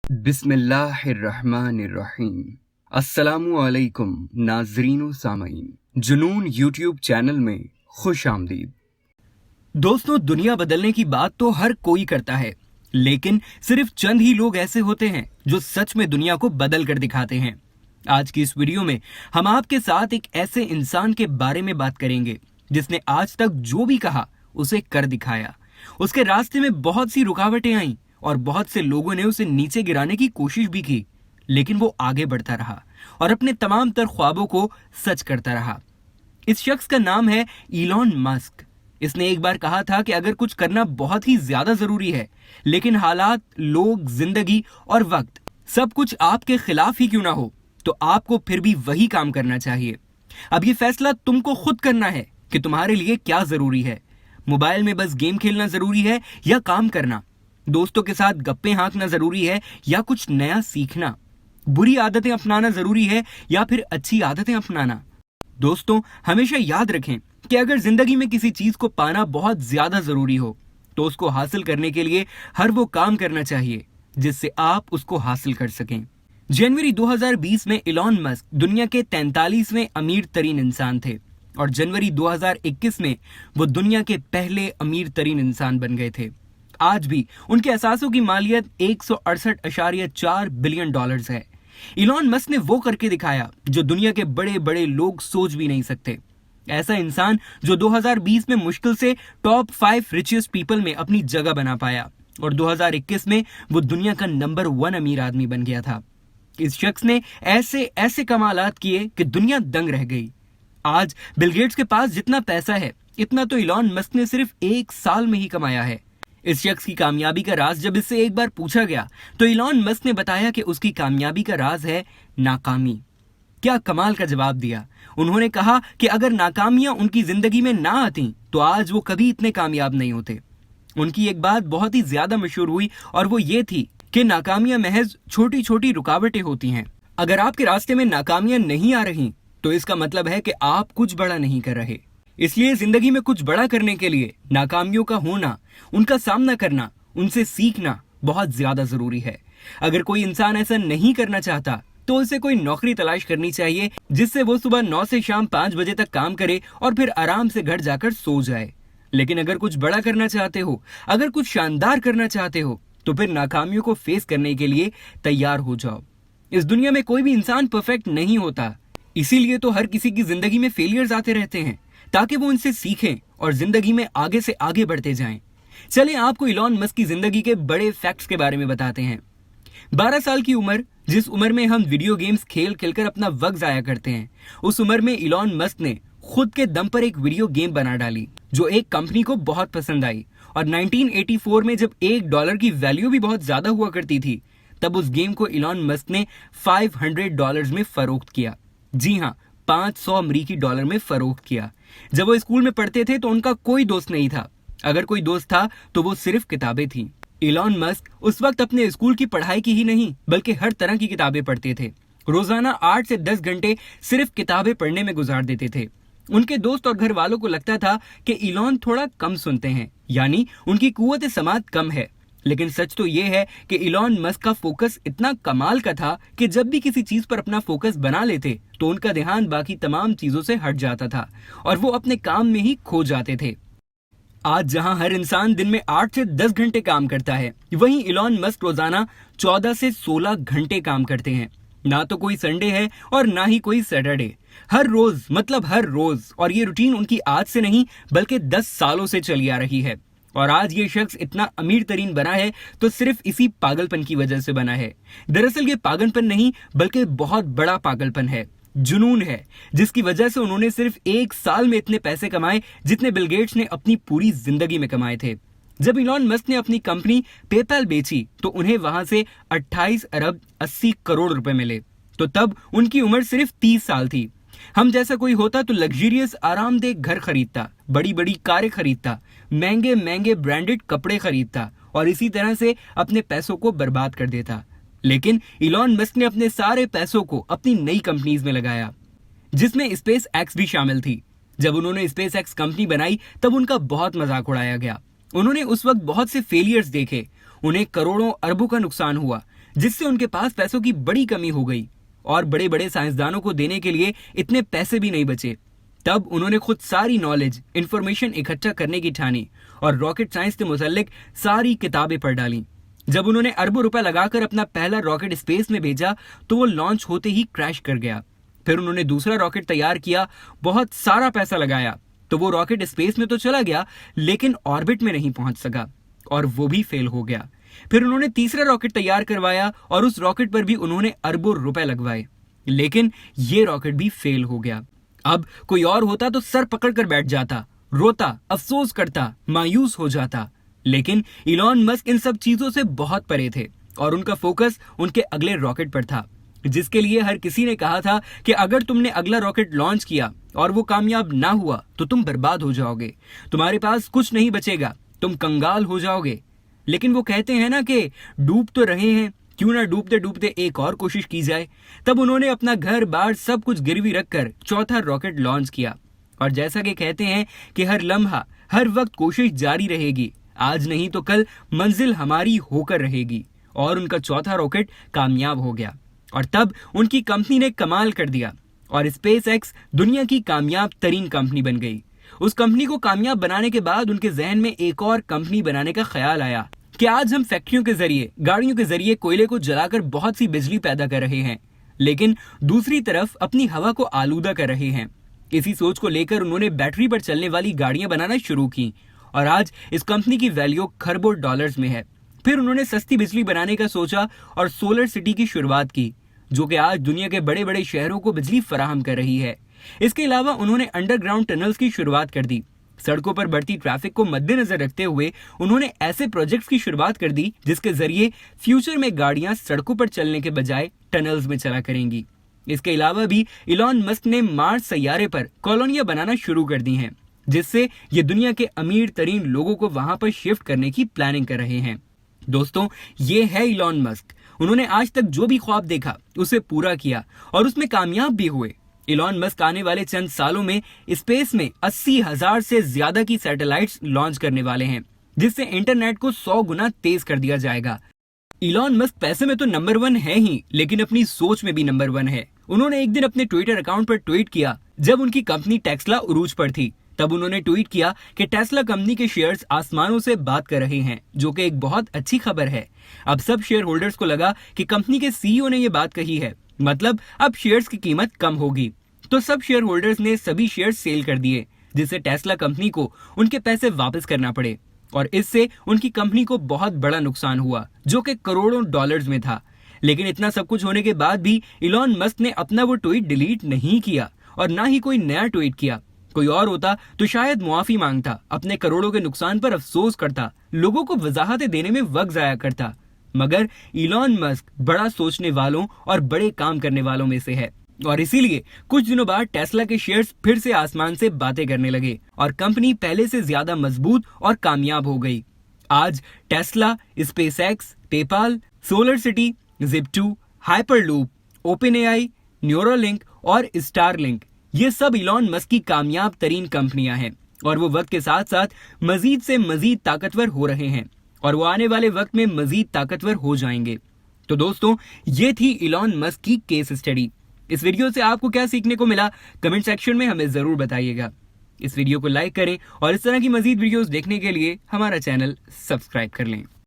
बिस्मिल्लाहिर्रहमानिर्रहीम। अस्सलामुअलैकुम नाज़रीन व सामीन, जुनून यूट्यूब चैनल में खुश आमदीद। दोस्तों, दुनिया बदलने की बात तो हर कोई करता है, लेकिन सिर्फ चंद ही लोग ऐसे होते हैं जो सच में दुनिया को बदल कर दिखाते हैं। आज की इस वीडियो में हम आपके साथ एक ऐसे इंसान के बारे में बात करेंगे जिसने आज तक जो भी कहा उसे कर दिखाया। उसके रास्ते में बहुत सी रुकावटें आईं और बहुत से लोगों ने उसे नीचे गिराने की कोशिश भी की, लेकिन वो आगे बढ़ता रहा और अपने तमाम तर ख्वाबों को सच करता रहा। इस शख्स का नाम है इलॉन मस्क। इसने एक बार कहा था कि अगर कुछ करना बहुत ही ज्यादा जरूरी है, लेकिन हालात, लोग, जिंदगी और वक्त सब कुछ आपके खिलाफ ही क्यों ना हो, तो आपको फिर भी वही काम करना चाहिए। अब ये फैसला तुमको खुद करना है कि तुम्हारे लिए क्या जरूरी है। मोबाइल में बस गेम खेलना जरूरी है या काम करना? दोस्तों के साथ गप्पे हाँकना जरूरी है या कुछ नया सीखना? बुरी आदतें अपनाना जरूरी है या फिर अच्छी आदतें अपनाना? दोस्तों, हमेशा याद रखें कि अगर जिंदगी में किसी चीज को पाना बहुत ज्यादा जरूरी हो, तो उसको हासिल करने के लिए हर वो काम करना चाहिए जिससे आप उसको हासिल कर सकें। जनवरी 2020 में इलॉन मस्क दुनिया के 43वें अमीर तरीन इंसान थे और जनवरी 2021 में वो दुनिया के पहले अमीर तरीन इंसान बन गए थे। आज भी उनके असासों की मालियत 168.4 बिलियन डॉलर्स है। इलॉन मस्क ने वो करके दिखाया जो दुनिया के बड़े बड़े लोग सोच भी नहीं सकते। ऐसा इंसान जो 2020 में मुश्किल से टॉप 5 रिचेस्ट पीपल में अपनी जगह बना पाया और 2021 में वो दुनिया का नंबर 1 अमीर आदमी बन गया था। इस शख्स ने ऐसे ऐसे कमालात किए कि दुनिया दंग रह गई। आज बिल गेट्स के पास जितना पैसा है, इतना तो इलॉन मस्क ने सिर्फ 1 साल में ही कमाया है। इस शख्स की कामयाबी का राज जब इससे एक बार पूछा गया, तो इलॉन मस्क ने बताया कि उसकी कामयाबी का राज है नाकामी। क्या कमाल का जवाब दिया। उन्होंने कहा कि अगर नाकामियां उनकी जिंदगी में ना आती तो आज वो कभी इतने कामयाब नहीं होते। उनकी एक बात बहुत ही ज्यादा मशहूर हुई और वो ये थी कि नाकामियां महज छोटी छोटी रुकावटें होती हैं। अगर आपके रास्ते में नाकामियां नहीं आ रही, तो इसका मतलब है कि आप कुछ बड़ा नहीं कर रहे। इसलिए जिंदगी में कुछ बड़ा करने के लिए नाकामियों का होना, उनका सामना करना, उनसे सीखना बहुत ज्यादा जरूरी है। अगर कोई इंसान ऐसा नहीं करना चाहता, तो उसे कोई नौकरी तलाश करनी चाहिए जिससे वो सुबह 9 से शाम 5 बजे तक काम करे और फिर आराम से घर जाकर सो जाए। लेकिन अगर कुछ बड़ा करना चाहते हो, अगर कुछ शानदार करना चाहते हो, तो फिर नाकामियों को फेस करने के लिए तैयार हो जाओ। इस दुनिया में कोई भी इंसान परफेक्ट नहीं होता, इसीलिए तो हर किसी की जिंदगी में फेलियर्स आते रहते हैं, ताकि वो उनसे सीखें और जिंदगी में आगे से आगे बढ़ते जाएं। चलिए आपको इलॉन मस्क की जिंदगी के बड़े फैक्ट्स के बारे में बताते हैं। 12 साल की उम्र, जिस उम्र में हम वीडियो गेम्स खेल खेलकर अपना वक्त जाया करते हैं, उस उम्र में इलॉन मस्क ने खुद के दम पर एक वीडियो गेम बना डाली जो एक कंपनी को बहुत पसंद आई। और 1984 में जब $1 की वैल्यू भी बहुत ज्यादा हुआ करती थी, तब उस गेम को इलॉन मस्क ने $500 में फरोख्त किया। जी हाँ, 500 अमरीकी डॉलर में फरोख्त किया। जब वो स्कूल में पढ़ते थे तो उनका कोई दोस्त नहीं था। अगर कोई दोस्त था तो वो सिर्फ किताबें थी। इलॉन मस्क उस वक्त अपने स्कूल की पढ़ाई की ही नहीं, बल्कि हर तरह की किताबें पढ़ते थे। रोजाना 8 से 10 घंटे सिर्फ किताबें पढ़ने में गुजार देते थे। उनके दोस्त और घर वालों को लगता था कि इलॉन थोड़ा कम सुनते हैं, यानी उनकी कुव्वत समात कम है। लेकिन सच तो यह है कि इलॉन मस्क का फोकस इतना कमाल का था कि जब भी किसी चीज पर अपना फोकस बना लेते तो उनका ध्यान बाकी तमाम चीजों से हट जाता था और वो अपने काम में ही खो जाते थे। आज जहां हर इंसान दिन में 8 से 10 घंटे काम करता है, वहीं इलॉन मस्क रोजाना 14 से 16 घंटे काम करते हैं। ना तो कोई संडे है और ना ही कोई सैटरडे। हर रोज, मतलब हर रोज। और ये रूटीन उनकी आज से नहीं बल्कि 10 सालों से चली आ रही है। और आज ये शख्स इतना अमीर तरीन बना है तो सिर्फ इसी पागलपन की वजह से बना है। दरअसल ये पागलपन नहीं बल्कि बहुत बड़ा पागलपन है, जुनून है, जिसकी वजह से उन्होंने सिर्फ 1 साल में इतने पैसे कमाए जितने बिल गेट्स ने अपनी पूरी जिंदगी में कमाए थे। जब इलॉन मस्क ने अपनी कंपनी पेपैल बेची तो उन्हें वहां से 28 अरब 80 करोड़ रुपए मिले। तो तब उनकी उम्र सिर्फ 30 साल थी। हम जैसा कोई होता तो लग्जरियस आरामदेह घर खरीदता, बड़ी बड़ी कारें खरीदता, महंगे महंगे ब्रांडेड कपड़े खरीदता और इसी तरह से अपने पैसों को बर्बाद कर देता। लेकिन इलॉन मस्क ने अपने सारे पैसों को अपनी नई कंपनीज में लगाया, जिसमें स्पेस एक्स भी शामिल थी। जब उन्होंने स्पेस एक्स कंपनी बनाई तब उनका बहुत मजाक उड़ाया गया। उन्होंने उस वक्त बहुत से फेलियर्स देखे, उन्हें करोड़ों अरबों का नुकसान हुआ, जिससे उनके पास पैसों की बड़ी कमी हो गई और बड़े बड़े साइंसदानों को देने के लिए इतने पैसे भी नहीं बचे। तब उन्होंने खुद सारी नॉलेज इंफॉर्मेशन इकट्ठा करने की ठानी और रॉकेट साइंस से मुतल्लिक सारी किताबें पढ़ डाली। जब उन्होंने अरबों रुपए लगाकर अपना पहला रॉकेट स्पेस में भेजा तो वो लॉन्च होते ही क्रैश कर गया। फिर उन्होंने दूसरा रॉकेट तैयार किया, बहुत सारा पैसा लगाया, तो वो रॉकेट स्पेस में तो चला गया लेकिन ऑर्बिट में नहीं पहुंच सका और वो भी फेल हो गया। फिर उन्होंने तीसरा रॉकेट तैयार करवाया और उस रॉकेट पर भी उन्होंने अरबों रुपए लगवाए, लेकिन ये रॉकेट भी फेल हो गया। अब कोई और होता तो सर पकड़कर बैठ जाता, रोता, अफसोस करता, मायूस हो जाता, लेकिन इलॉन मस्क इन सब चीजों से बहुत परे थे और उनका फोकस उनके अगले रॉकेट पर था, जिसके लिए हर किसी ने कहा था कि अगर तुमने अगला रॉकेट लॉन्च किया और वो कामयाब ना हुआ तो तुम बर्बाद हो जाओगे, तुम्हारे पास कुछ नहीं बचेगा, तुम कंगाल हो जाओगे। लेकिन वो कहते हैं ना कि डूब तो रहे हैं, क्यों ना डूबते डूबते एक और कोशिश की जाए। तब उन्होंने अपना घर बार सब कुछ गिरवी रखकर चौथा रॉकेट लॉन्च किया और जैसा कि कहते हैं कि हर लम्हा हर वक्त कोशिश जारी रहेगी, आज नहीं तो कल मंजिल हमारी होकर रहेगी। और उनका चौथा रॉकेट कामयाब हो गया और तब उनकी कंपनी ने कमाल कर दिया और स्पेसएक्स दुनिया की कामयाब तरीन कंपनी बन गई। उस कंपनी को कामयाब बनाने के बाद उनके जहन में एक और कंपनी बनाने का ख्याल आया कि आज हम फैक्ट्रियों के जरिए, गाड़ियों के जरिए कोयले को जलाकर बहुत सी बिजली पैदा कर रहे हैं, लेकिन दूसरी तरफ अपनी हवा को आलूदा कर रहे हैं। इसी सोच को लेकर उन्होंने बैटरी पर चलने वाली गाड़ियां बनाना शुरू की और आज इस कंपनी की वैल्यू खरबों डॉलर्स में है। फिर उन्होंने सस्ती बिजली बनाने का सोचा और सोलर सिटी की शुरुआत की, जो कि आज दुनिया के बड़े बड़े शहरों को बिजली फराहम कर रही है। इसके अलावा उन्होंने अंडरग्राउंड टनल्स की शुरुआत कर दी। सड़कों पर बढ़ती ट्रैफिक को मद्देनजर रखते हुए उन्होंने ऐसे प्रोजेक्ट्स की शुरुआत कर दी जिसके जरिए फ्यूचर में गाड़ियां सड़कों पर चलने के बजाय टनल्स में चला करेंगी। इसके अलावा भी इलॉन मस्क ने मार्स सैयारे पर कॉलोनियां बनाना शुरू कर दी हैं, जिससे ये दुनिया के अमीर तरीन लोगों को वहां पर शिफ्ट करने की प्लानिंग कर रहे हैं। दोस्तों, ये है इलॉन मस्क। उन्होंने आज तक जो भी ख्वाब देखा उसे पूरा किया और उसमें कामयाब भी हुए। इलॉन मस्क आने वाले चंद सालों में स्पेस में 80,000 से ज्यादा की सैटेलाइट्स लॉन्च करने वाले हैं, जिससे इंटरनेट को 100 गुना तेज कर दिया जाएगा। इलॉन मस्क पैसे में तो नंबर 1 है ही, लेकिन अपनी सोच में भी नंबर 1 है। उन्होंने एक दिन अपने ट्विटर अकाउंट पर ट्वीट किया जब उनकी कंपनी टेस्ला उरूज पर थी। तब उन्होंने ट्वीट किया कि टेस्ला कंपनी के शेयर्स आसमानों से बात कर रहे हैं, जो कि एक बहुत अच्छी खबर है। अब सब शेयर होल्डर्स को लगा कि कंपनी के सीईओ ने यह बात कही है, मतलब अब शेयर्स की कीमत कम होगी। तो सब शेयर होल्डर्स ने सभी शेयर्स सेल कर दिए, जिससे टेस्ला कंपनी को उनके पैसे वापस करना पड़े और इससे उनकी कंपनी को बहुत बड़ा नुकसान हुआ, जो कि करोड़ों डॉलर्स में था। लेकिन इतना सब कुछ होने के बाद भी इलॉन मस्क ने अपना वो ट्वीट डिलीट नहीं किया और ना ही कोई नया ट्वीट किया। कोई और होता तो शायद मुआफी मांगता, अपने करोड़ों के नुकसान पर अफसोस करता, लोगों को वजाहतें देने में वक्त जाया करता। मगर इलॉन मस्क बड़ा सोचने वालों और बड़े काम करने वालों में से है और इसीलिए कुछ दिनों बाद टेस्ला के शेयर्स फिर से आसमान से बातें करने लगे और कंपनी पहले से ज्यादा मजबूत और कामयाब हो गई। आज Tesla, SpaceX, PayPal, Solar City, Zip2, Hyperloop, OpenAI, Neuralink और स्टारलिंक, ये सब इलॉन मस्क की कामयाब तरीन कंपनियां हैं और वो वक्त के साथ साथ मजीद से मजीद ताकतवर हो रहे हैं और वो आने वाले वक्त में मजीद ताकतवर हो जाएंगे। तो दोस्तों, ये थी इलॉन मस्क की केस स्टडी। इस वीडियो से आपको क्या सीखने को मिला कमेंट सेक्शन में हमें जरूर बताइएगा। इस वीडियो को लाइक करें और इस तरह की मजीद वीडियोस देखने के लिए हमारा चैनल सब्सक्राइब कर लें।